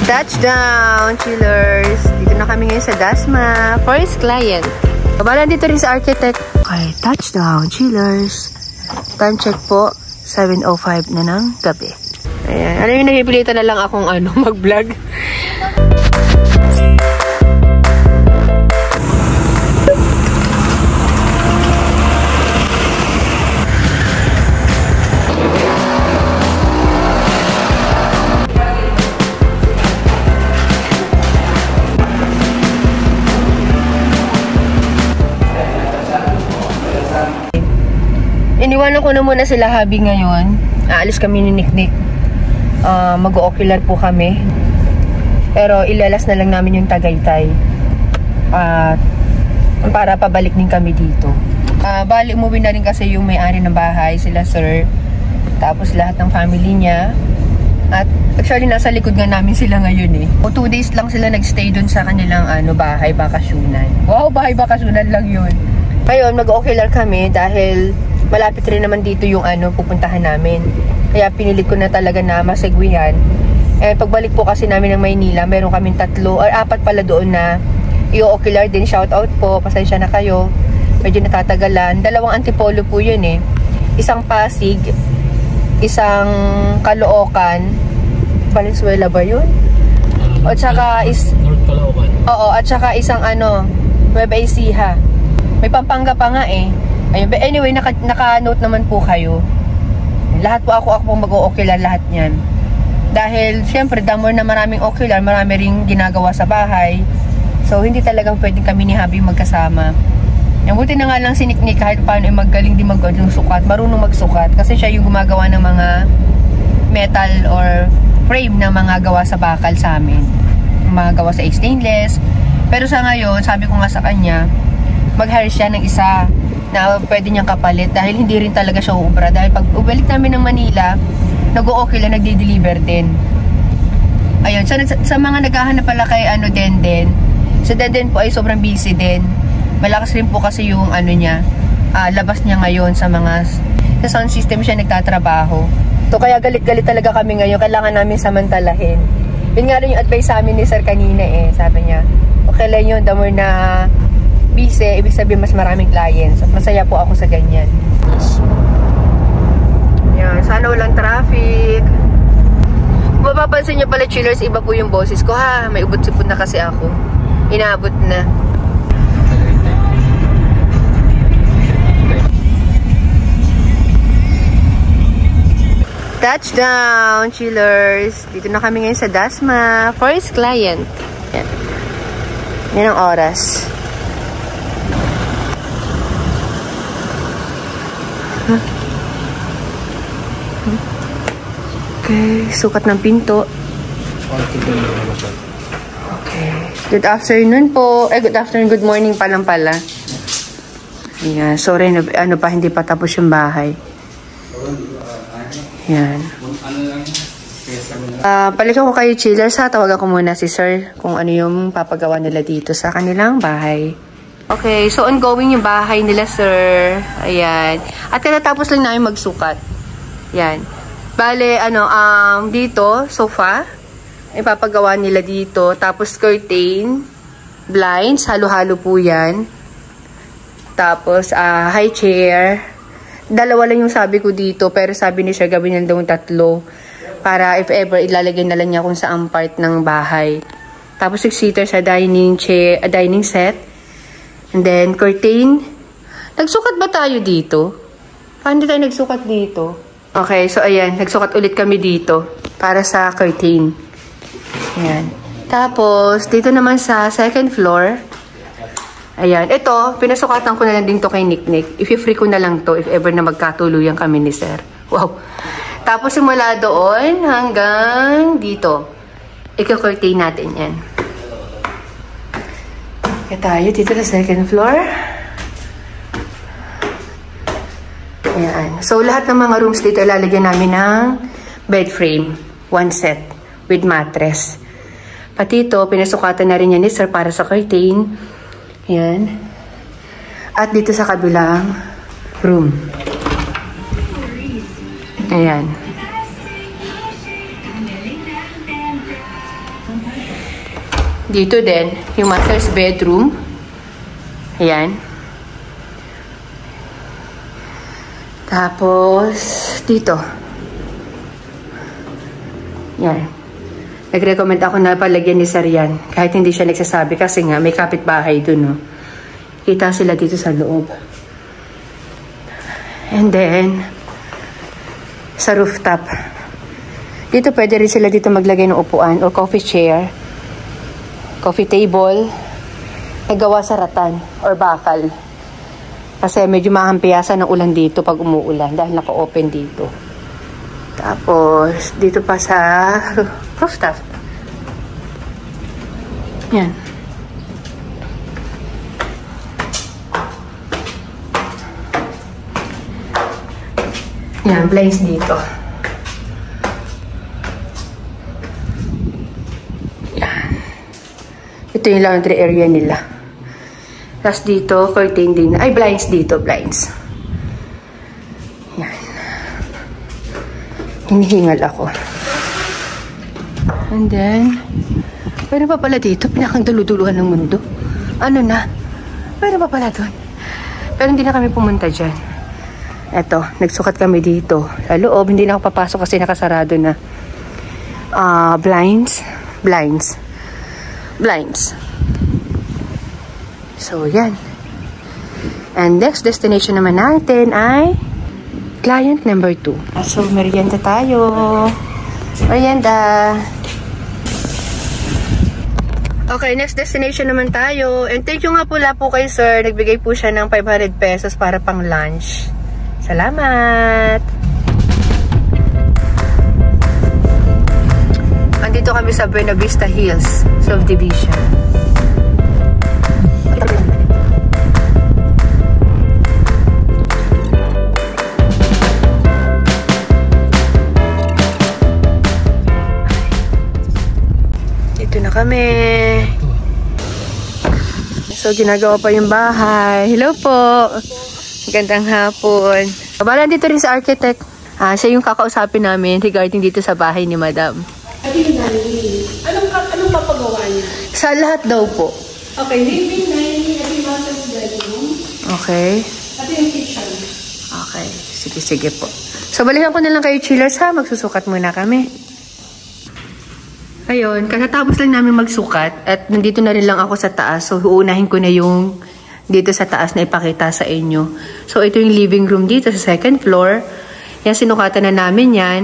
Touchdown, chillers! Dito na kami ngayon sa Dasma. First client. Kabalan dito rin sa architect. Okay, touchdown, chillers. Time check po, 7:05 na ng gabi. Ayan. Ano yung napipilitan na lang akong mag-vlog? Iniwanan ko na muna sila habi ngayon. Aalis kami ni Niknik. Mag-o-ocular po kami. Pero ilalas na lang namin yung Tagaytay. Para pabalik din kami dito. Bali, umuwi na rin kasi yung may-ari ng bahay, sila sir. Tapos lahat ng family niya. At actually, nasa likod nga namin sila ngayon eh. 2 days lang sila nagstay dun sa kanilang bahay, bakasyonan. Wow, bahay bakasyonan lang yun. Ngayon, mag-ocular kami dahil malapit rin naman dito yung pupuntahan namin. Kaya pinilit ko na talaga na masegwihan. Pagbalik po kasi namin ng Maynila, meron kaming 3 or 4 pala doon na i-ocular din. Shout out po, pasensya na kayo. Medyo natatagalan. 2 antipolo po yun eh. Isang Pasig, isang Caloocan. Valenzuela ba yun? O tsaka North Caloocan. Oo, at tsaka isang Nueva Ecija. May Pampanga pa nga eh. Ayun, but anyway, naka-note naman po kayo. Lahat po ako pong mag-o-ocular lahat niyan. Dahil, syempre, the more na maraming ocular, marami ring ginagawa sa bahay. So, hindi talagang pwedeng kami ni Habi magkasama. Buti na nga lang si Niknik kahit paano magaling din mag-sukat, marunong magsukat. Kasi siya yung gumagawa ng mga metal or frame na mga gawa sa bakal sa amin. Mga gawa sa stainless. Pero sa ngayon, sabi ko nga sa kanya, mag-hire siya ng isa na pwede niyang kapalit dahil hindi rin talaga siya uubra. Dahil pag ubalik namin ng Manila, nag-o-ocular, nagde-deliver din. Ayun, sa mga naghahanap pala kay Denden, sa Denden po ay sobrang busy din. Malakas rin po kasi yung niya, labas niya ngayon sa sound system siya nagtatrabaho. So kaya galit-galit talaga kami ngayon, kailangan namin samantalahin. Yun nga rin yung advice sa amin ni Sir kanina eh, sabi niya, okay lang yun, the more na busy, ibig sabihin mas maraming clients. At masaya po ako sa ganyan. Yan, sana walang traffic. Kung mapapansin niyo pala, chillers, iba po yung boses ko ha. May ubot-sipot na kasi ako. Inaabot na. Touchdown, chillers. Dito na kami ngayon sa Dasma. First client. Yan. Yan ang oras. Okay, sukat ng pinto. Okay. Good afternoon po. Good afternoon, good morning pa lang pala. Ayan, sorry, hindi pa tapos yung bahay. Ayan. Palikan ko kayo, chillers ha. Tawagan ko muna si sir kung ano yung papagawa nila dito sa kanilang bahay. Okay, so ongoing yung bahay nila, sir. Ayan. At katatapos lang namin magsukat. Ayan. Bale, dito, sofa. Ipapagawa nila dito. Tapos curtain, blinds, halo-halo po yan. Tapos, high chair. 2 lang yung sabi ko dito, pero sabi ni sir, gawin nila daw 3. Para if ever, ilalagay na lang niya kung saan part ng bahay. Tapos, 6-seater sa dining set. And then, curtain. Nagsukat ba tayo dito? Paano tayo nagsukat dito? Okay, so ayan. Nagsukat ulit kami dito. Para sa curtain. Ayan. Tapos, dito naman sa 2nd floor. Ayan. Ito, pinasukatan ko na lang din to kay Niknik. I-free ko na lang to if ever na magkatuluyan kami ni sir. Wow. Tapos, simula doon hanggang dito. Ika-curtain natin yan. Kaya tayo dito sa 2nd floor. Ayan. So, lahat ng mga rooms dito ilalagyan namin ng bed frame. 1 set with mattress. Pati ito, pinasukatan na rin yan ni sir para sa curtain. Ayan. At dito sa kabilang room. Ayan. Dito din, yung master's bedroom. Ayan. Tapos, dito. Yan. Nag-recommend ako na palagyan ni Sir yan. Kahit hindi siya nagsasabi kasi nga may kapitbahay dun, no. Kita sila dito sa loob. And then, sa rooftop. Dito pwede rin sila dito maglagay ng upuan o coffee chair. Coffee table. Nagawa sa ratan or bakal. Kasi medyo mahampiyasan ng ulan dito pag umuulan dahil naka-open dito. Tapos, dito pa sa rooftop. Yan. Yan, blinds dito. Yan. Ito yung laundry area nila. Tapos dito, curtain din. Ay, blinds dito, blinds. Yan. Hinihingal ako. And then, pwede pa pala dito, pinakang duluduluhan ng mundo. Ano na? Pwede pa pala doon. Pero hindi na kami pumunta dyan. Eto, nagsukat kami dito. Sa loob, hindi na ako papasok kasi nakasarado na. Blinds. Blinds. Blinds. So, yan. And next destination naman natin ay client number 2. So, merienda tayo. Merienda. Okay, next destination naman tayo. And thank you nga pula po kay sir. Nagbigay po siya ng 500 pesos para pang lunch. Salamat! Andito kami sa Buena Vista Hills Subdivision. Dito na kami. So, ginagawa pa yung bahay. Hello po! Magandang hapon. Kabala dito rin sa architect. Siya yung kakausapin namin regarding dito sa bahay ni Madam. Anong papagawa niya? Sa lahat daw po. Okay, living, dining, at yung master's bedroom. Okay. At yung kitchen. Okay. Sige po. So, balikan ko na lang kayo, chillers ha. Magsusukat muna kami. Ayun, katatapos lang namin magsukat at nandito na rin lang ako sa taas. So, uunahin ko na yung dito sa taas na ipakita sa inyo. So, ito yung living room dito sa second floor. Yan, sinukatan na namin yan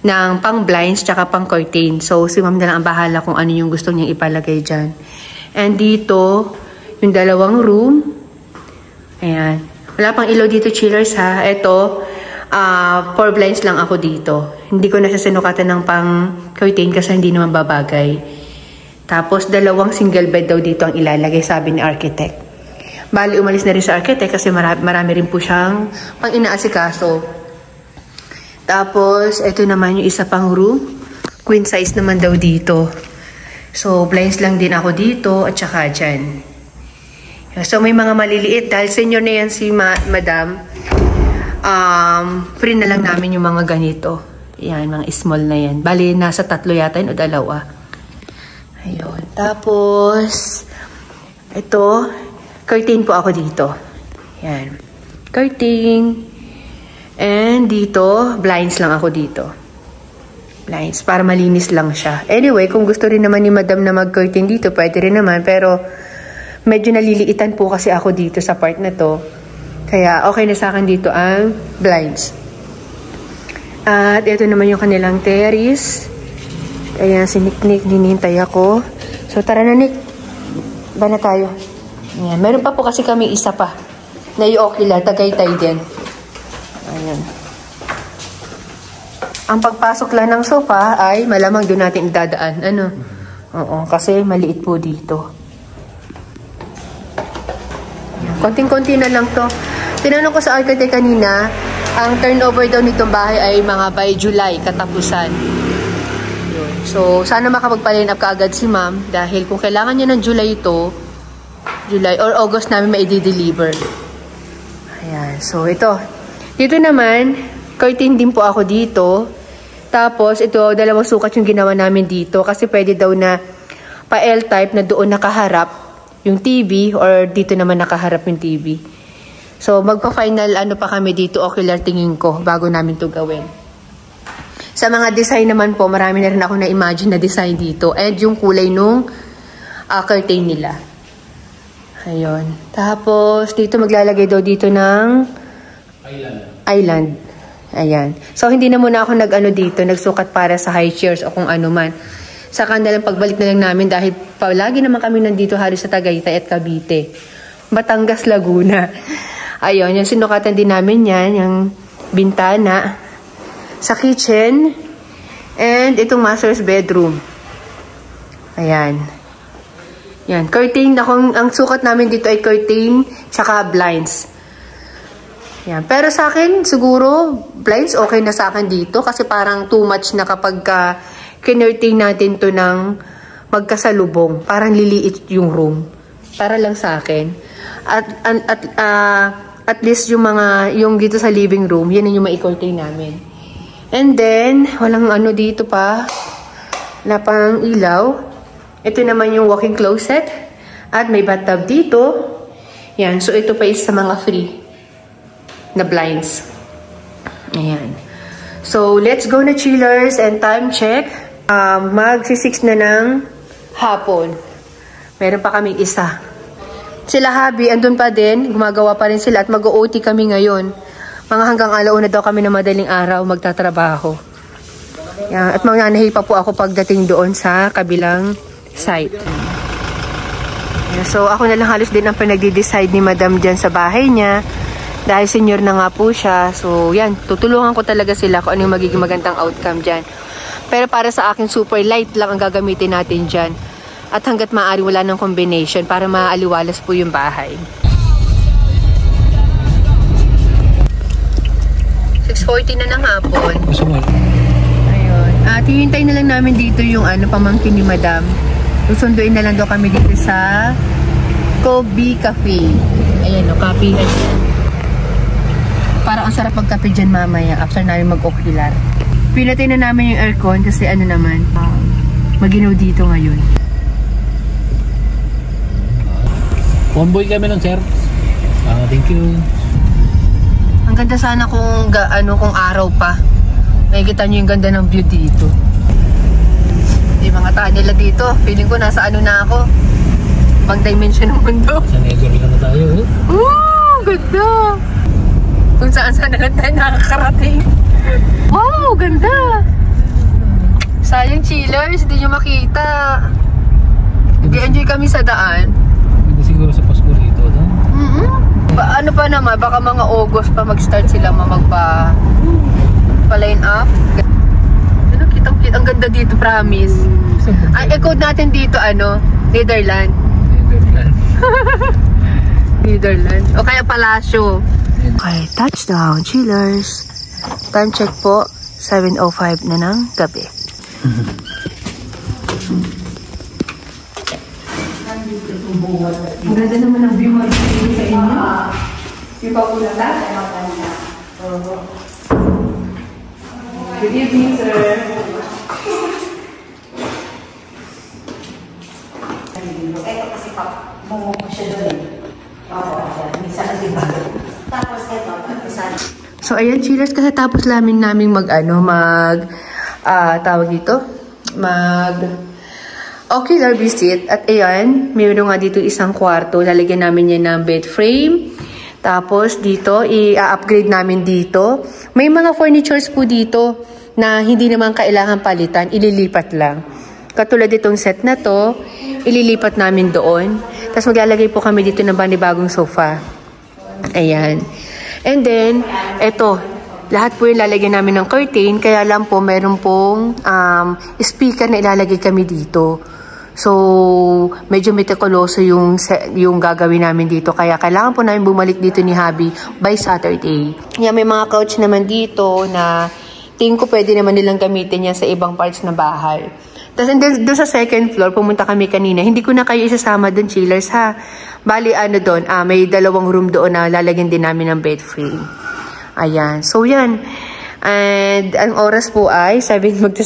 ng pang blinds tsaka pang curtain. So, si ma'am na lang ang bahala kung ano yung gusto niyang ipalagay dyan. And dito, yung dalawang room. Ayan. Wala pang ilaw dito, chillers ha. Ito, 4 blinds lang ako dito. Hindi ko na siya sinukatan ng pang curtain kasi hindi naman babagay. Tapos, dalawang single bed daw dito ang ilalagay, sabi ni architect. Bali, umalis na rin sa architect kasi marami rin po siyang pang inaasikaso. Tapos, ito naman yung isa pang room. Queen size naman daw dito. So, blinds lang din ako dito at saka dyan. So, may mga maliliit. Dahil senior na yan si Madam, free na lang namin yung mga ganito. Yan, mga small na yan. Bali, nasa 3 yata yun o 2. Ayun. Tapos, ito, curtain po ako dito. Yan. Curtain. And dito, blinds lang ako dito. Blinds. Para malinis lang siya. Anyway, kung gusto rin naman ni Madam na mag-curtain dito, pwede rin naman. Pero, medyo naliliitan po kasi ako dito sa part na to. Kaya, okay na sa akin dito ang blinds. At ito naman yung kanilang terrace. Ayan, si Nick, hinihintay ako. So, tara na, Nick. Ba na tayo? Ayan. Meron pa po kasi kami isa pa na i-okila, Tagaytay din. Ayan. Ang pagpasok lang ng sofa ay malamang doon natin idadaan. Ano? Oo, kasi maliit po dito. Konting-konti na lang to. Tinanong ko sa architect kanina, ang turnover daw nitong bahay ay mga by July, katapusan. Yun. So, sana makapagpa-line up kaagad si ma'am dahil kung kailangan niya ng July ito, July or August namin ma-i-deliver. Ayan. So, ito. Dito naman, curtain din po ako dito. Tapos, ito, dalawang sukat yung ginawa namin dito. Kasi pwede daw na pa L-type na doon nakaharap yung TV or dito naman nakaharap yung TV. So, magpa-final ano pa kami dito, ocular tingin ko, bago namin to gawin. Sa mga design naman po, marami na rin ako na-imagine na design dito. And yung kulay nung curtain nila. Ayun. Tapos, dito maglalagay daw dito ng island. Ayan. So, hindi na muna ako nag-ano dito, nagsukat para sa high chairs o kung ano man. Saka na lang pagbalik na lang namin dahil palagi naman kami nandito halos sa Tagaytay at Cavite. Batangas, Laguna. Ayun, yung sinukatan din namin yan, yung bintana sa kitchen and itong master's bedroom. Ayan. Yan, curtain. Ang sukat namin dito ay curtain tsaka blinds. Yan. Pero sa akin, siguro, blinds okay na sa akin dito kasi parang too much na kapag kinurtain natin to ng magkasalubong. Parang liliit yung room. Para lang sa akin. At least yung dito sa living room, yan yung ma-curtain namin. And then, walang ano dito pa. Wala pang ilaw. Ito naman yung walk-in closet. At may bathtub dito. Yan. So, ito pa is sa mga free na blinds. Ayan. So, let's go na chillers and time check. Magsi-6 na ng hapon. Meron pa kaming isa. Sila Habi, andun pa din. Gumagawa pa rin sila at mag-OT kami ngayon. Mga hanggang alauna daw kami na madaling araw magtatrabaho. Yan. At mananahi pa po ako pagdating doon sa kabilang site. Yan. So, ako na lang halos din ang pinagdi-decide ni Madam dyan sa bahay niya. Dahil senior na nga po siya. So, yan. Tutulungan ko talaga sila kung ano yung magiging magandang outcome dyan. Pero para sa akin, super light lang ang gagamitin natin dyan. At hanggat maaari wala ng combination para maaliwalas po yung bahay. 6:40 na ng hapon. Ayun. At hihintay na lang namin dito yung pamangkin ni Madam. Susunduin na lang daw kami dito sa Kobe Cafe. Ayan o, coffee. Parang ang sarap magkape dyan mamaya after namin mag-ocular. Pinatay na namin yung aircon kasi maginaw dito ngayon. Convoy kami ng sir. Thank you. Ang ganda sana kung araw pa. Nakikita nyo yung ganda ng view dito. Yung mga taan nila dito. Feeling ko nasa na ako. Pang dimension ng mundo. Sa Negro lang na tayo. Ganda. Kung saan na lang tayo nakakarating. Wow, ganda. Sayang chillers, hindi nyo makita. Nag-enjoy kami sa daan. Hindi siguro sa Pasko rito, no? Ano pa naman, baka mga August pa mag-start sila pa-line up. Kitang-kita. Ang ganda dito, promise. Ang code natin dito, Netherlands. Netherlands. O kaya Palacio. Okay, touchdown, chillers. Time check po, 7:05 na ng gabi. Ang ganda naman ang view sa inyo. Yung papunta? Good evening, sir. Ito kasi mo siya doon. Minsan kasi bago. Tapos ito, so, ayan, chillers, kasi tapos namin ocular visit. At ayan, mayroon nga dito isang kwarto. Lalagyan namin yan ng bed frame. Tapos, dito, i-upgrade namin dito. May mga furnitures po dito na hindi naman kailangan palitan. Ililipat lang. Katulad itong set na to, ililipat namin doon. Tapos, maglalagay po kami dito ng bagong sofa. Ayan. And then, eto, lahat po yung lalagyan namin ng curtain, kaya lang po, meron pong speaker na ilalagay kami dito. So, medyo meticuloso yung gagawin namin dito, kaya kailangan po namin bumalik dito ni Habi by Saturday. Yan, may mga couch naman dito na tingin ko pwede naman nilang gamitin yan sa ibang parts ng bahay. Tapos doon sa second floor, pumunta kami kanina. Hindi ko na kayo isasama doon, chillers, ha? Bali, doon, may 2 room doon na lalagyan din namin ng bed frame. Ayan. So, yan. And ang oras po ay 7:30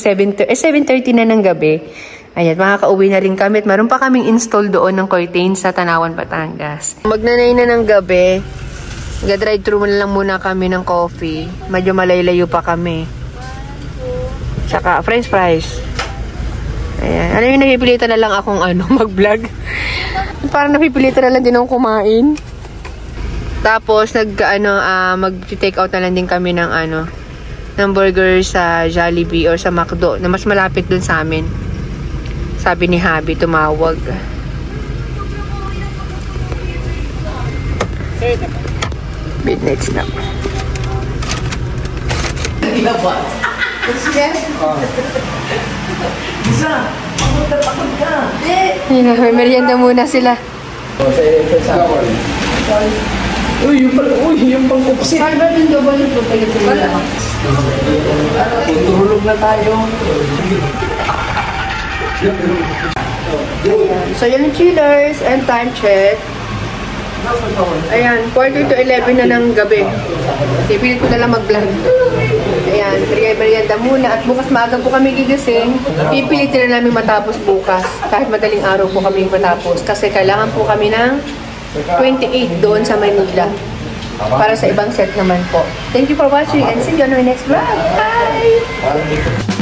na ng gabi. Ayan, makakauwi na rin kami at meron pa kaming install doon ng curtain sa Tanawan, Batangas. Magnanay na ng gabi. Nag-drive-thru na lang muna kami ng coffee. Medyo malaylayo pa kami. Tsaka french fries. Ayan. Ano yung napipilitan na lang akong mag-vlog. Parang napipilitan na lang din akong kumain. Tapos mag-take out na lang din kami ng ng burger sa Jollibee or sa McDo na mas malapit dun sa amin. Sabi ni Habi, tumawag. Midnight snack. May merienda muna sila. Yung pang-kupsit. Tutulog na tayo. So, yun yung chillers and time check. Ayan, 11:45 na ng gabi. Pipilit ko na lang mag-vlog. Ayan, merienda muna. At bukas maaga po kami gigising. Pipilitin na namin matapos bukas. Kahit madaling araw po kami matapos. Kasi kailangan po kami ng 28 doon sa Manila. Para sa ibang set naman po. Thank you for watching and see you on our next vlog. Bye!